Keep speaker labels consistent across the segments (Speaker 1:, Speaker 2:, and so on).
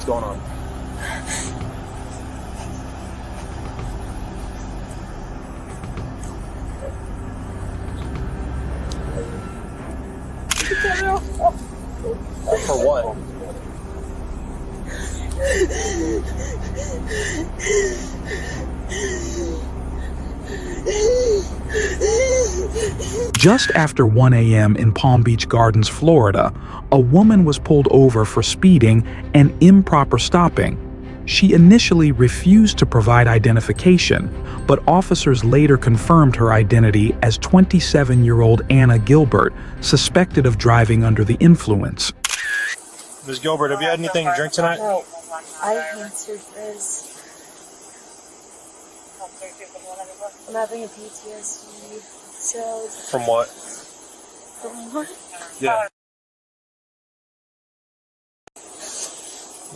Speaker 1: going on? For what?
Speaker 2: Just after 1 a.m. in Palm Beach Gardens, Florida, a woman was pulled over for speeding and improper stopping. She initially refused to provide identification, but officers later confirmed her identity as 27-year-old Anna Gilbert, suspected of driving under the influence.
Speaker 1: Ms. Gilbert, have you had anything to drink tonight?
Speaker 3: No, I answered this. I'm having a PTSD, so...
Speaker 1: From what?
Speaker 3: From what?
Speaker 1: Yeah.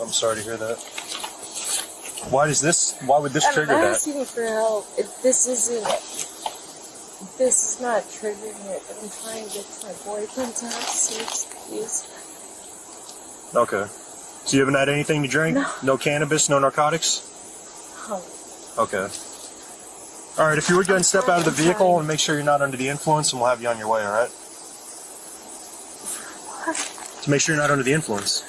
Speaker 1: I'm sorry to hear that. Why would this trigger
Speaker 3: I'm
Speaker 1: that?
Speaker 3: asking for help. If this is not triggering it, but I'm trying to get to my boyfriend's house, please.
Speaker 1: Okay. So you haven't had anything to drink?
Speaker 3: No.
Speaker 1: No cannabis, no narcotics?
Speaker 3: Oh.
Speaker 1: Okay. All right, if you would go ahead and step out of the vehicle and make sure you're not under the influence, and we'll have you on your way, all right?
Speaker 3: What?
Speaker 1: To make sure you're not under the influence.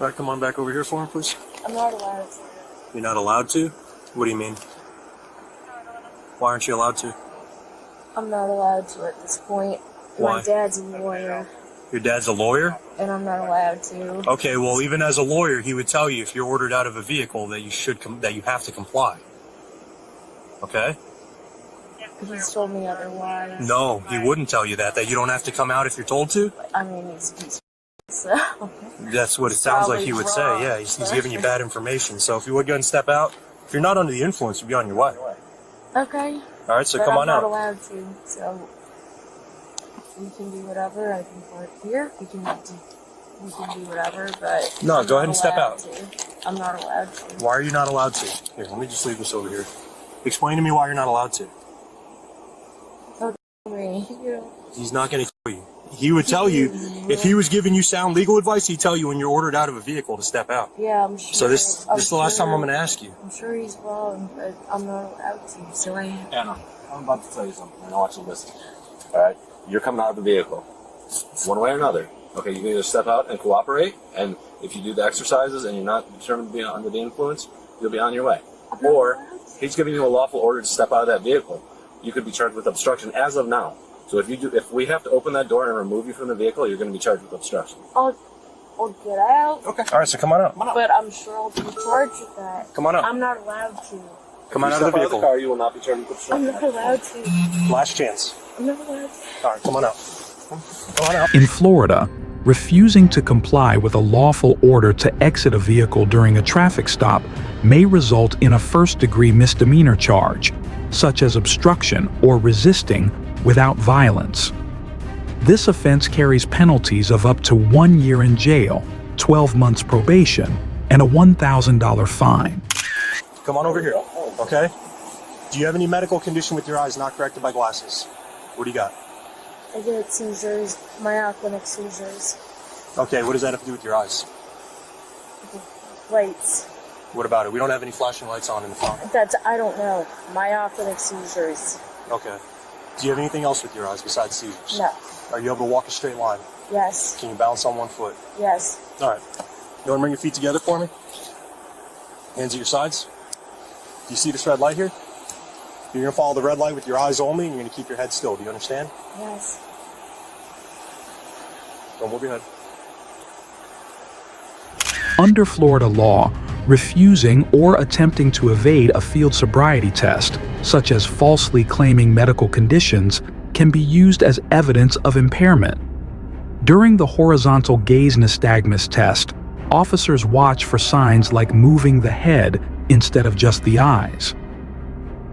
Speaker 1: All right, come on back over here for him, please.
Speaker 3: I'm not allowed to.
Speaker 1: You're not allowed to? What do you mean? Why aren't you allowed to?
Speaker 3: I'm not allowed to at this point.
Speaker 1: Why?
Speaker 3: My dad's a lawyer,
Speaker 1: Your dad's a lawyer?
Speaker 3: and I'm not allowed to.
Speaker 1: Okay, well, even as a lawyer, he would tell you if you're ordered out of a vehicle that you have to comply. Okay?
Speaker 3: He's told me otherwise.
Speaker 1: No, he wouldn't tell you that you don't have to come out if you're told to.
Speaker 3: I mean, he's so.
Speaker 1: That's what it sounds like
Speaker 3: Probably
Speaker 1: he would
Speaker 3: wrong,
Speaker 1: say. Yeah, he's giving you bad information. So if you would go and step out, if you're not under the influence, you'll be on your way.
Speaker 3: Okay.
Speaker 1: All right, so
Speaker 3: But
Speaker 1: come on
Speaker 3: I'm not
Speaker 1: out.
Speaker 3: allowed to, so we can do whatever. I can park here. We can do whatever, but
Speaker 1: No,
Speaker 3: I'm
Speaker 1: go
Speaker 3: not
Speaker 1: ahead and step
Speaker 3: allowed
Speaker 1: out.
Speaker 3: to. I'm not allowed to.
Speaker 1: Why are you not allowed to? Here, let me just leave this over here. Explain to me why you're not allowed to. He's not going to tell you. He would tell you, if he was giving you sound legal advice, he'd tell you when you're ordered out of a vehicle to step out.
Speaker 3: Yeah, I'm sure.
Speaker 1: So this is the last time I'm going to ask you.
Speaker 3: I'm sure he's wrong, but I'm not allowed to, so I...
Speaker 4: Anna, I'm about to tell you something, and I want you to listen. Alright? You're coming out of the vehicle. One way or another. Okay, you can either step out and cooperate, and if you do the exercises and you're not determined to be under the influence, you'll be on your way. Or, he's giving you a lawful order to step out of that vehicle. You could be charged with obstruction as of now. So if we have to open that door and remove you from the vehicle, you're going to be charged with obstruction.
Speaker 3: I'll get out.
Speaker 1: Okay. All right, so come on out.
Speaker 3: But I'm sure I'll be charged with that.
Speaker 1: Come on out.
Speaker 3: I'm not allowed to.
Speaker 1: Come on out of the vehicle.
Speaker 4: car, you will not be charged with obstruction.
Speaker 3: I'm not allowed to.
Speaker 1: Last chance.
Speaker 3: I'm not allowed to.
Speaker 1: All right, come on out. Come on out.
Speaker 2: In Florida, refusing to comply with a lawful order to exit a vehicle during a traffic stop may result in a first-degree misdemeanor charge, such as obstruction or resisting without violence. This offense carries penalties of up to 1 year in jail, 12 months probation, and a $1,000 fine.
Speaker 1: Come on over here, okay? Do you have any medical condition with your eyes not corrected by glasses? What do you got?
Speaker 3: I get seizures, myoclonic seizures.
Speaker 1: Okay, what does that have to do with your eyes?
Speaker 3: Lights.
Speaker 1: What about it? We don't have any flashing lights on in the front.
Speaker 3: I don't know. Myoclonic seizures.
Speaker 1: Okay. Do you have anything else with your eyes besides seizures?
Speaker 3: No.
Speaker 1: Are you able to walk a straight line?
Speaker 3: Yes.
Speaker 1: Can you balance on one foot?
Speaker 3: Yes.
Speaker 1: All right. You want to bring your feet together for me? Hands at your sides. Do you see this red light here? You're going to follow the red light with your eyes only, and you're going to keep your head still. Do you understand?
Speaker 3: Yes.
Speaker 1: Don't move your head.
Speaker 2: Under Florida law, refusing or attempting to evade a field sobriety test, such as falsely claiming medical conditions, can be used as evidence of impairment. During the horizontal gaze nystagmus test, officers watch for signs like moving the head instead of just the eyes.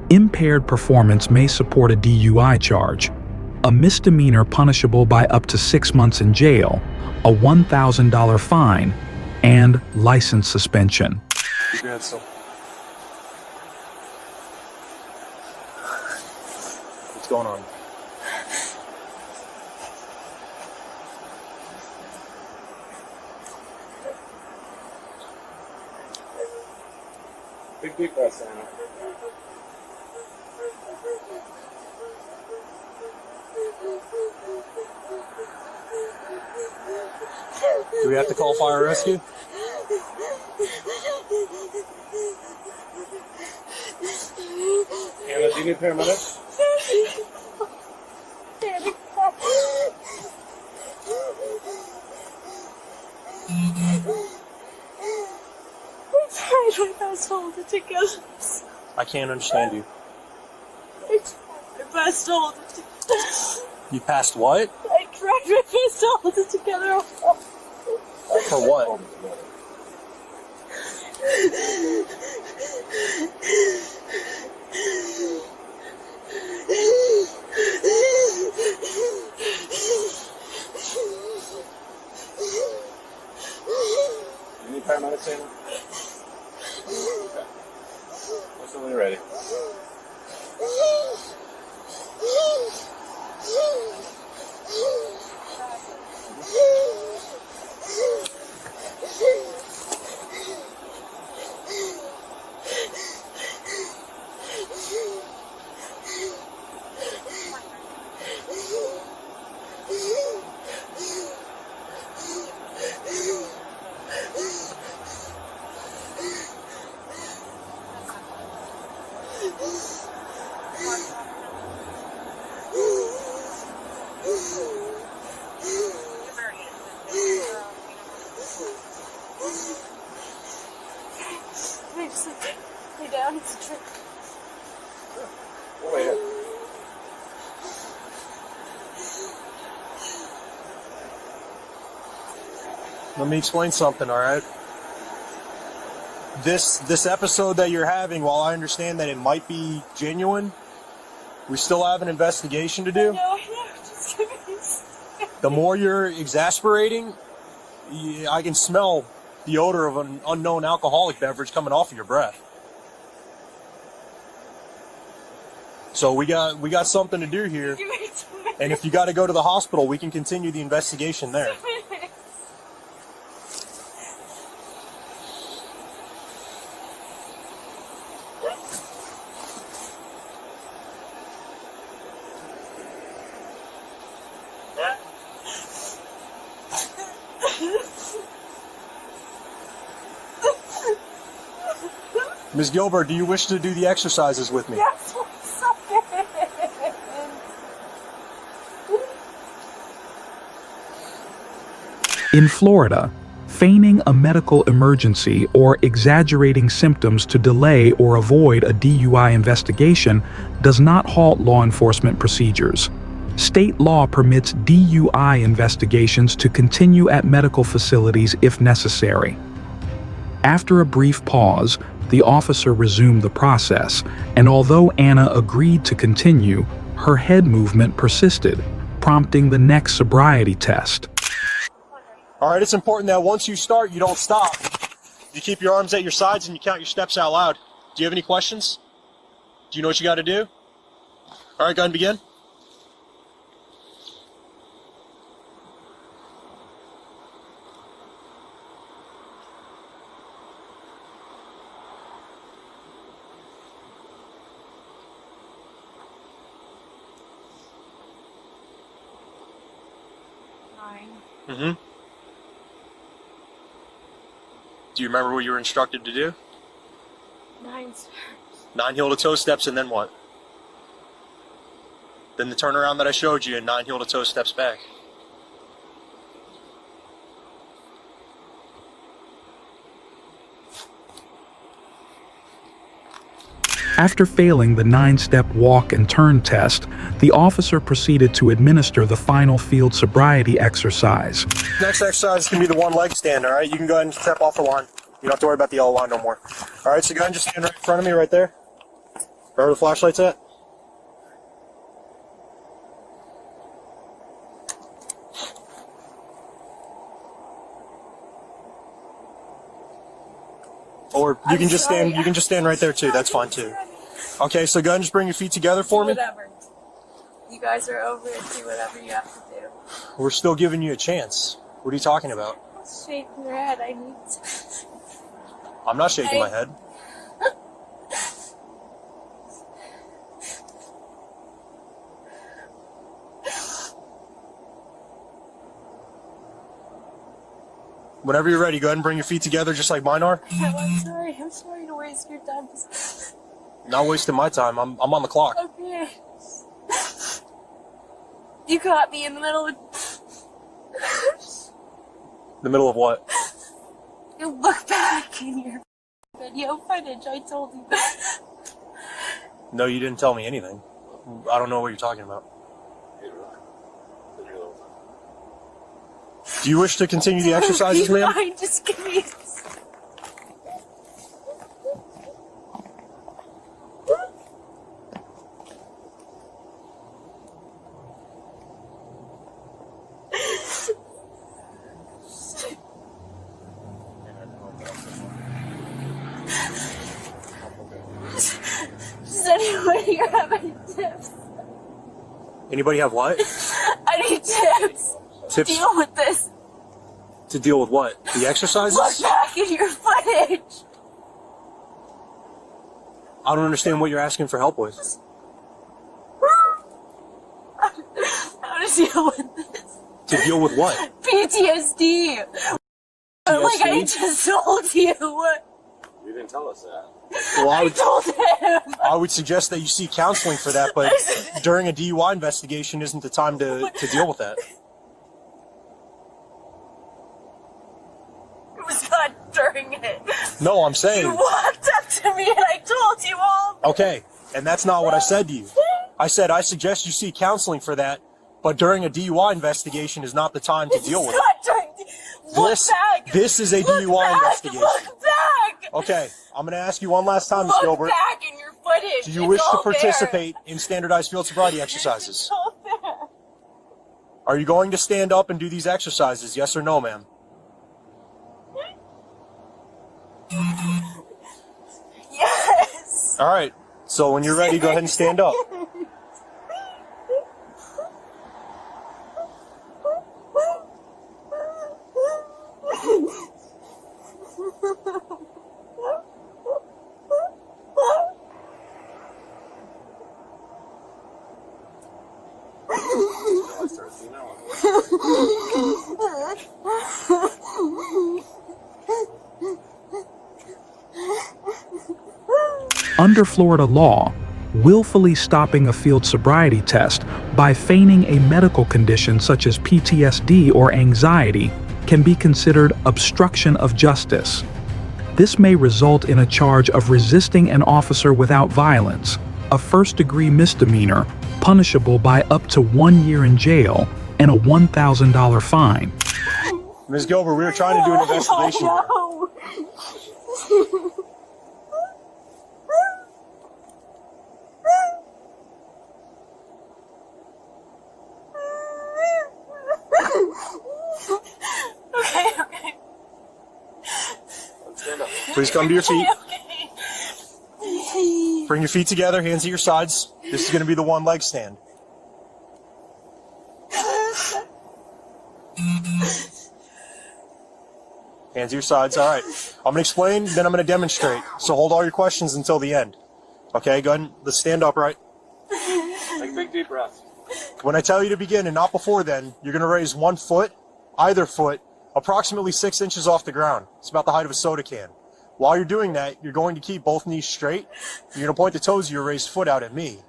Speaker 2: Impaired performance may support a DUI charge, a misdemeanor punishable by up to 6 months in jail, a $1,000 fine, and license suspension.
Speaker 1: Keep your head still. What's going on?
Speaker 4: Big deep breaths, Anna.
Speaker 1: Do we have to call fire rescue?
Speaker 4: Anna, do you need paramedics?
Speaker 3: I tried my best to hold it together.
Speaker 1: I can't understand you.
Speaker 3: I tried my best to hold it together.
Speaker 1: You passed what?
Speaker 3: I tried my best to hold it together.
Speaker 1: For what?
Speaker 4: You need paramedics, Anna? Okay. Just when you're ready.
Speaker 3: Lay down, it's a trick.
Speaker 4: Oh, wait.
Speaker 1: Let me explain something, all right? This episode that you're having, while I understand that it might be genuine, we still have an investigation to do.
Speaker 3: No, I know. Just give me a second.
Speaker 1: The more you're exasperating, I can smell the odor of an unknown alcoholic beverage coming off of your breath. So we got something to do here,
Speaker 3: Give me 2 minutes.
Speaker 1: and if you got to go to the hospital, we can continue the investigation there.
Speaker 3: 2 minutes.
Speaker 1: Ms. Gilbert, do you wish to do the exercises with me?
Speaker 3: Yes, 1 second.
Speaker 2: In Florida, feigning a medical emergency or exaggerating symptoms to delay or avoid a DUI investigation does not halt law enforcement procedures. State law permits DUI investigations to continue at medical facilities if necessary. After a brief pause, the officer resumed the process, and although Anna agreed to continue, her head movement persisted, prompting the next sobriety test.
Speaker 1: All right, it's important that once you start, you don't stop. You keep your arms at your sides and you count your steps out loud. Do you have any questions? Do you know what you got to do? All right, go ahead and begin. Mm-hmm. Do you remember what you were instructed to do?
Speaker 3: 9 steps.
Speaker 1: 9 heel-to-toe steps, and then what? Then the turnaround that I showed you, and 9 heel-to-toe steps back.
Speaker 2: After failing the 9-step walk and turn test, the officer proceeded to administer the final field sobriety exercise.
Speaker 1: Next exercise is going to be the one leg stand, all right? You can go ahead and step off the line. You don't have to worry about the yellow line no more. All right, so go ahead and just stand right in front of me right there. Where the flashlight's at. Or you can just stand. You can just stand right there too. That's fine too. Okay, so go ahead and just bring your feet together for me.
Speaker 3: Whatever. You guys are over it. Do whatever you have to do.
Speaker 1: We're still giving you a chance. What are you talking about?
Speaker 3: Shaking your head. I need to.
Speaker 1: I'm not shaking my head. Whenever you're ready, go ahead and bring your feet together just like mine are.
Speaker 3: No, I'm sorry. I'm sorry to waste your time.
Speaker 1: Not wasting my time. I'm on the clock.
Speaker 3: Okay. You caught me in the middle of...
Speaker 1: The middle of what?
Speaker 3: You look back in your video footage. I told you.
Speaker 1: No, you didn't tell me anything. I don't know what you're talking about. Do you wish to continue the exercises, ma'am?
Speaker 3: Fine, just give me... Does anybody have any tips?
Speaker 1: Anybody have what?
Speaker 3: I need tips.
Speaker 1: Tips?
Speaker 3: Deal with this.
Speaker 1: To deal with what? The exercises?
Speaker 3: Look back in your footage.
Speaker 1: I don't understand what you're asking for help with.
Speaker 3: How to deal with this?
Speaker 1: To deal with what?
Speaker 3: PTSD. Like I just told you.
Speaker 4: You didn't tell us that.
Speaker 1: Well,
Speaker 3: I told him.
Speaker 1: I would suggest that you seek counseling for that, but during a DUI investigation isn't the time to deal with that.
Speaker 3: It was not during it.
Speaker 1: No, I'm saying...
Speaker 3: You walked up to me and I told you all.
Speaker 1: Okay, and that's not what I said to you. I said I suggest you seek counseling for that, but during a DUI investigation is not the time to deal with it.
Speaker 3: Not during... Look back.
Speaker 1: This is a DUI investigation.
Speaker 3: Look back.
Speaker 1: Okay, I'm going to ask you one last time, Ms.
Speaker 3: Look
Speaker 1: Gilbert.
Speaker 3: back in your footage.
Speaker 1: Do you wish to participate in standardized field sobriety exercises?
Speaker 3: It's all there.
Speaker 1: Are you going to stand up and do these exercises, yes or no, ma'am?
Speaker 3: Yes.
Speaker 1: All right, so when you're ready, go ahead and stand up.
Speaker 2: Under Florida law, willfully stopping a field sobriety test by feigning a medical condition such as PTSD or anxiety can be considered obstruction of justice. This may result in a charge of resisting an officer without violence, a first-degree misdemeanor punishable by up to 1 year in jail and a $1,000 fine.
Speaker 1: Ms. Gilbert, we were trying to do an investigation here.
Speaker 3: No. Okay.
Speaker 4: Stand up.
Speaker 1: Please come to your feet.
Speaker 3: Okay.
Speaker 1: Bring your feet together, hands at your sides. This is going to be the one leg stand. Hands at your sides. All right. I'm going to explain, then I'm going to demonstrate. So hold all your questions until the end. Okay, go ahead and let's stand upright.
Speaker 4: Take a big deep breath.
Speaker 1: When I tell you to begin and not before then, you're going to raise 1 foot, either foot, approximately 6 inches off the ground. It's about the height of a soda can. While you're doing that, you're going to keep both knees straight. You're going to point the toes of your raised foot out at me.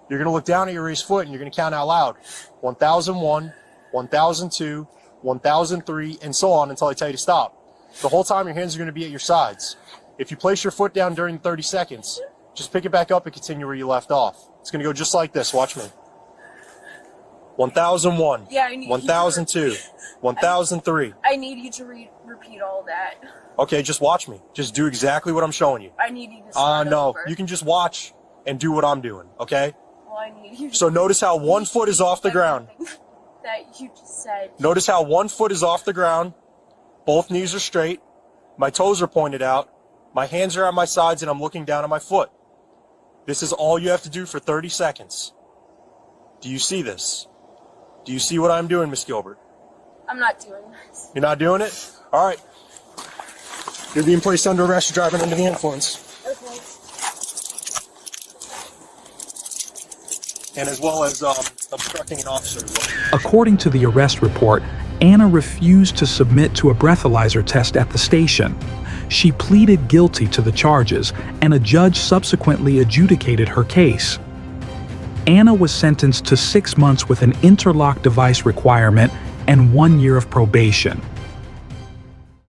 Speaker 1: You're going to look down at your raised foot and you're going to count out loud. 1001, 1002, 1003, and so on until I tell you to stop. The whole time your hands are going to be at your sides. If you place your foot down during 30 seconds, just pick it back up and continue where you left off. It's going to go just like this. Watch me. 1001,
Speaker 3: Yeah, I need
Speaker 1: 1002, 1003.
Speaker 3: I need you to repeat all that.
Speaker 1: Okay, just watch me. Just do exactly what I'm showing you.
Speaker 3: I need you to start
Speaker 1: No,
Speaker 3: over.
Speaker 1: you can just watch and do what I'm doing, okay?
Speaker 3: Well, I need you to
Speaker 1: So notice how 1 foot is off the ground.
Speaker 3: that you just said.
Speaker 1: Notice how 1 foot is off the ground. Both knees are straight. My toes are pointed out. My hands are at my sides and I'm looking down at my foot. This is all you have to do for 30 seconds. Do you see this? Do you see what I'm doing, Miss Gilbert?
Speaker 3: I'm not doing this.
Speaker 1: You're not doing it? All right. You're being placed under arrest for driving under the influence.
Speaker 3: Okay.
Speaker 1: And as well as obstructing an officer as well.
Speaker 2: According to the arrest report, Anna refused to submit to a breathalyzer test at the station. She pleaded guilty to the charges, and a judge subsequently adjudicated her case. Anna was sentenced to 6 months with an interlock device requirement and 1 year of probation.